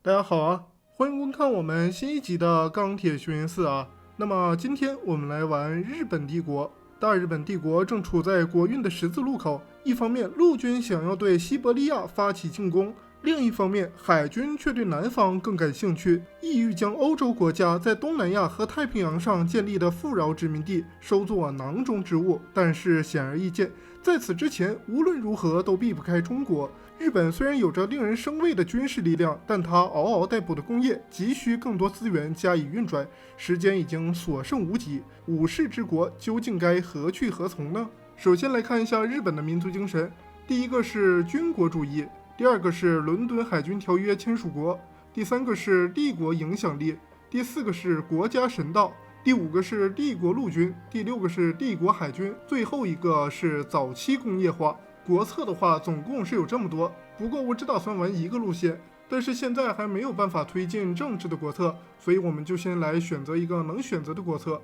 大家好啊，欢迎观看我们新一集的钢铁雄鹰4啊。那么今天我们来玩日本帝国。大日本帝国正处在国运的十字路口，一方面陆军想要对西伯利亚发起进攻，另一方面海军却对南方更感兴趣，意欲将欧洲国家在东南亚和太平洋上建立的富饶殖民地收作囊中之物。但是显而易见，在此之前无论如何都避不开中国。日本虽然有着令人生畏的军事力量，但它嗷嗷待哺的工业急需更多资源加以运转，时间已经所剩无几。武士之国究竟该何去何从呢？首先来看一下日本的民族精神，第一个是军国主义，第二个是伦敦海军条约签署国，第三个是帝国影响力，第四个是国家神道，第五个是帝国陆军，第六个是帝国海军，最后一个是早期工业化。国策的话总共是有这么多，不过我只打算玩一个路线，但是现在还没有办法推进政治的国策，所以我们就先来选择一个能选择的国策。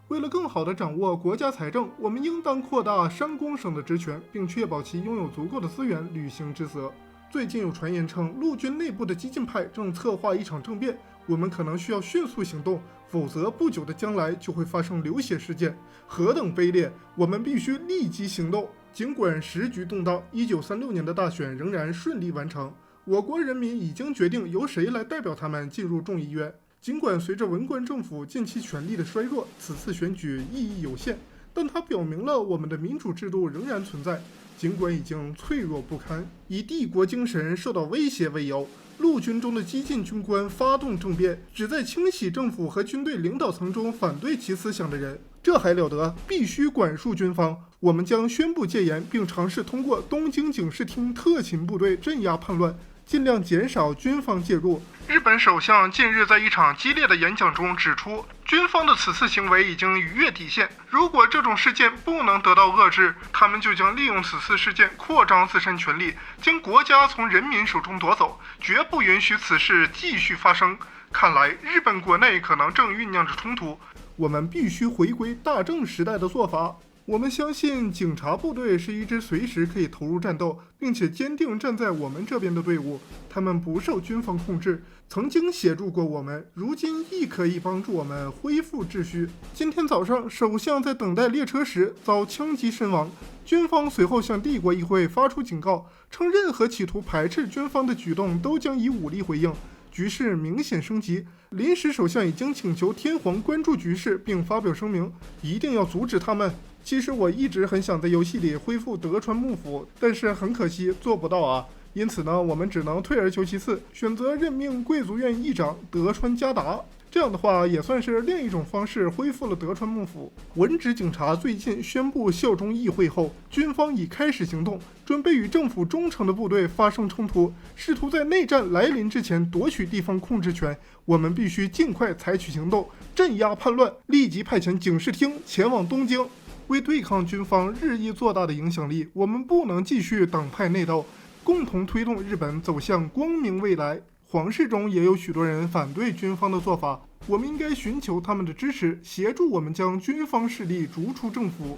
为了更好地掌握国家财政，我们应当扩大山公省的职权，并确保其拥有足够的资源履行职责。最近有传言称，陆军内部的激进派正策划一场政变，我们可能需要迅速行动，否则不久的将来就会发生流血事件，何等卑劣！我们必须立即行动。尽管时局动荡，1936年的大选仍然顺利完成，我国人民已经决定由谁来代表他们进入众议院。尽管随着文官政府近期权力的衰弱，此次选举意义有限，但它表明了我们的民主制度仍然存在，尽管已经脆弱不堪。以帝国精神受到威胁为由，陆军中的激进军官发动政变，旨在清洗政府和军队领导层中反对其思想的人。这还了得！必须管束军方。我们将宣布戒严，并尝试通过东京警视厅特勤部队镇压叛乱，尽量减少军方介入。日本首相近日在一场激烈的演讲中指出，军方的此次行为已经逾越底线，如果这种事件不能得到遏制，他们就将利用此次事件扩张自身权力，将国家从人民手中夺走，绝不允许此事继续发生。看来日本国内可能正酝酿着冲突，我们必须回归大正时代的做法。我们相信警察部队是一支随时可以投入战斗，并且坚定站在我们这边的队伍。他们不受军方控制，曾经协助过我们，如今亦可以帮助我们恢复秩序。今天早上，首相在等待列车时遭枪击身亡。军方随后向帝国议会发出警告，称任何企图排斥军方的举动都将以武力回应。局势明显升级，临时首相已经请求天皇关注局势，并发表声明，一定要阻止他们。其实我一直很想在游戏里恢复德川幕府，但是很可惜做不到啊。因此呢，我们只能退而求其次，选择任命贵族院议长德川家达。这样的话也算是另一种方式恢复了德川幕府。文职警察最近宣布效忠议会后，军方已开始行动，准备与政府忠诚的部队发生冲突，试图在内战来临之前夺取地方控制权。我们必须尽快采取行动，镇压叛乱，立即派遣警视厅前往东京。为对抗军方日益做大的影响力，我们不能继续党派内斗，共同推动日本走向光明未来。皇室中也有许多人反对军方的做法，我们应该寻求他们的支持，协助我们将军方势力逐出政府。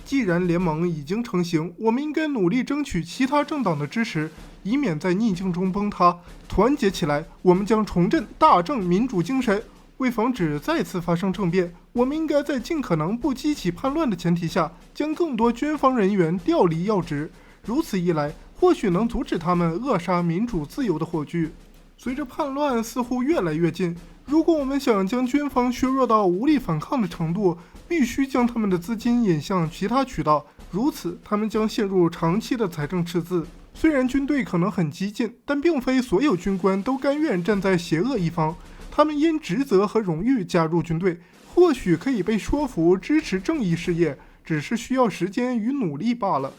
既然联盟已经成型，我们应该努力争取其他政党的支持，以免在逆境中崩塌。团结起来，我们将重振大正民主精神。为防止再次发生政变，我们应该在尽可能不激起叛乱的前提下，将更多军方人员调离要职。如此一来，或许能阻止他们扼杀民主自由的火炬。随着叛乱似乎越来越近，如果我们想将军方削弱到无力反抗的程度，必须将他们的资金引向其他渠道，如此他们将陷入长期的财政赤字。虽然军队可能很激进，但并非所有军官都甘愿站在邪恶一方，他们因职责和荣誉加入军队，或许可以被说服支持正义事业，只是需要时间与努力罢了。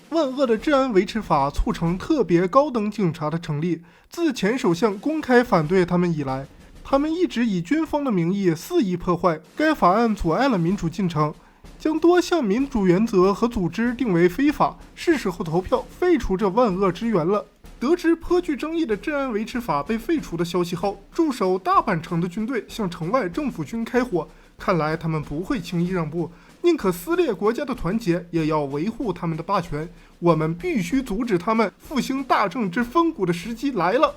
万恶的治安维持法促成特别高等警察的成立，自前首相公开反对他们以来，他们一直以军方的名义肆意破坏。该法案阻碍了民主进程，将多项民主原则和组织定为非法，是时候投票废除这万恶之源了。得知颇具争议的治安维持法被废除的消息后，驻守大阪城的军队向城外政府军开火，看来他们不会轻易让步，宁可撕裂国家的团结，也要维护他们的霸权。我们必须阻止他们复兴大正之风骨的时机来了。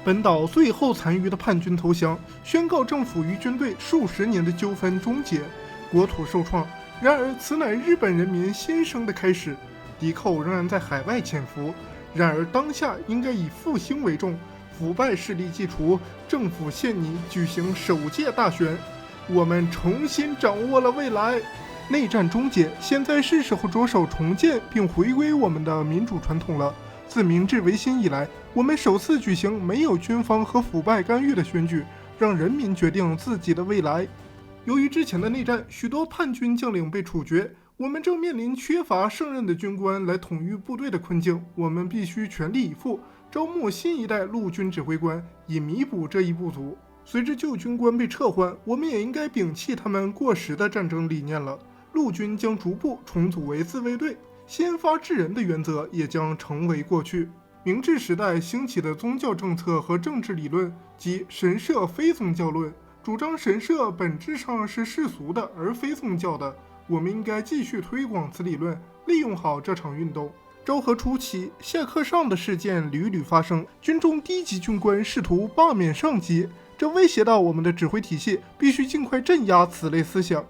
本岛最后残余的叛军投降，宣告政府与军队数十年的纠纷终结，国土受创。然而，此乃日本人民新生的开始。敌寇仍然在海外潜伏，然而当下应该以复兴为重，腐败势力祭除，政府现拟举行首届大选。我们重新掌握了未来。内战终结，现在是时候着手重建并回归我们的民主传统了。自明治维新以来，我们首次举行没有军方和腐败干预的选举，让人民决定自己的未来。由于之前的内战，许多叛军将领被处决，我们正面临缺乏胜任的军官来统御部队的困境。我们必须全力以赴，招募新一代陆军指挥官，以弥补这一不足。随着旧军官被撤换，我们也应该摒弃他们过时的战争理念了。陆军将逐步重组为自卫队，先发制人的原则也将成为过去。明治时代兴起的宗教政策和政治理论即神社非宗教论，主张神社本质上是世俗的而非宗教的。我们应该继续推广此理论，利用好这场运动。昭和初期，下课上的事件屡屡发生，军中低级军官试图罢免上级，这威胁到我们的指挥体系，必须尽快镇压此类思想。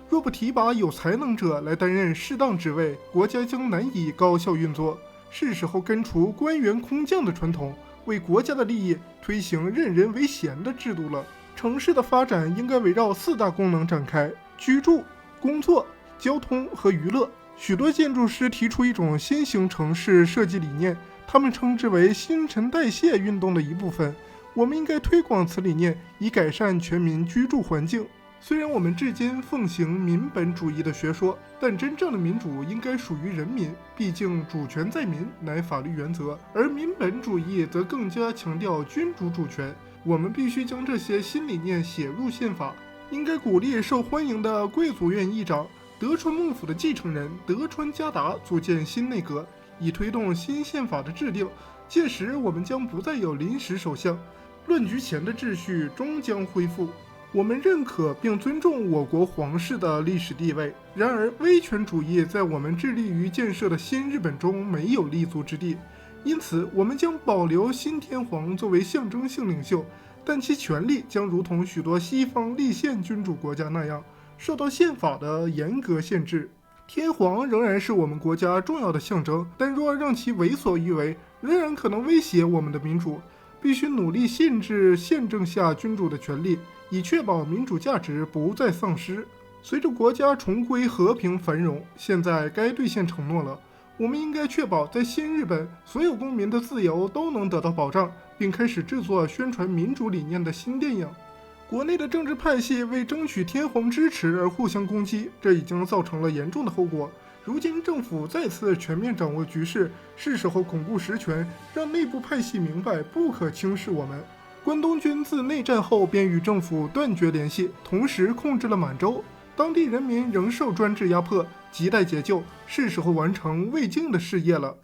若不提拔有才能者来担任适当职位，国家将难以高效运作。是时候根除官员空降的传统，为国家的利益推行任人唯贤的制度了。城市的发展应该围绕4大功能展开：居住、工作、交通和娱乐。许多建筑师提出一种新型城市设计理念，他们称之为新陈代谢运动的一部分。我们应该推广此理念，以改善全民居住环境。虽然我们至今奉行民本主义的学说，但真正的民主应该属于人民，毕竟主权在民乃法律原则，而民本主义则更加强调君主主权。我们必须将这些新理念写入宪法，应该鼓励受欢迎的贵族院议长德川幕府的继承人德川家达组建新内阁，以推动新宪法的制定。届时我们将不再有临时首相，乱局前的秩序终将恢复。我们认可并尊重我国皇室的历史地位，然而威权主义在我们致力于建设的新日本中没有立足之地，因此我们将保留新天皇作为象征性领袖，但其权力将如同许多西方立宪君主国家那样，受到宪法的严格限制。天皇仍然是我们国家重要的象征，但若让其为所欲为，仍然可能威胁我们的民主。必须努力限制宪政下君主的权利，以确保民主价值不再丧失。随着国家重归和平繁荣，现在该兑现承诺了。我们应该确保在新日本，所有公民的自由都能得到保障，并开始制作宣传民主理念的新电影。国内的政治派系为争取天皇支持而互相攻击，这已经造成了严重的后果。如今政府再次全面掌握局势，是时候巩固实权，让内部派系明白不可轻视我们。关东军自内战后便与政府断绝联系，同时控制了满洲，当地人民仍受专制压迫，亟待解救，是时候完成未竟的事业了。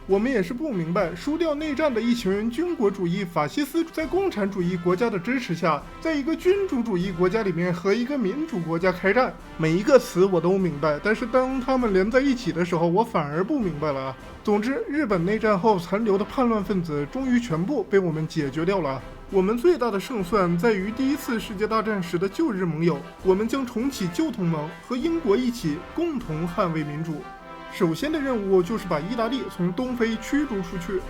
我们也是不明白，输掉内战的一群军国主义法西斯，在共产主义国家的支持下，在一个君主主义国家里面和一个民主国家开战。每一个词我都明白，但是当他们连在一起的时候，我反而不明白了啊。总之，日本内战后残留的叛乱分子终于全部被我们解决掉了。我们最大的胜算在于第一次世界大战时的旧日盟友，我们将重启旧同盟，和英国一起共同捍卫民主。首先的任务就是把意大利从东非驱逐出去。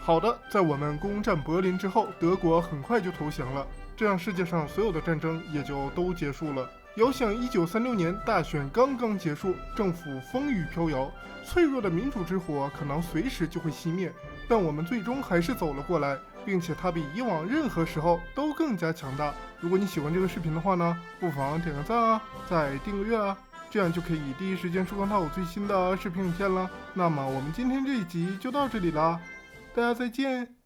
好的，在我们攻占柏林之后，德国很快就投降了，这样世界上所有的战争也就都结束了。遥想1936年大选刚刚结束，政府风雨飘摇，脆弱的民主之火可能随时就会熄灭，但我们最终还是走了过来，并且它比以往任何时候都更加强大。如果你喜欢这个视频的话呢，不妨点个赞啊，再订个阅啊，这样就可以第一时间收看到我最新的视频影片了。那么我们今天这一集就到这里啦。大家再见。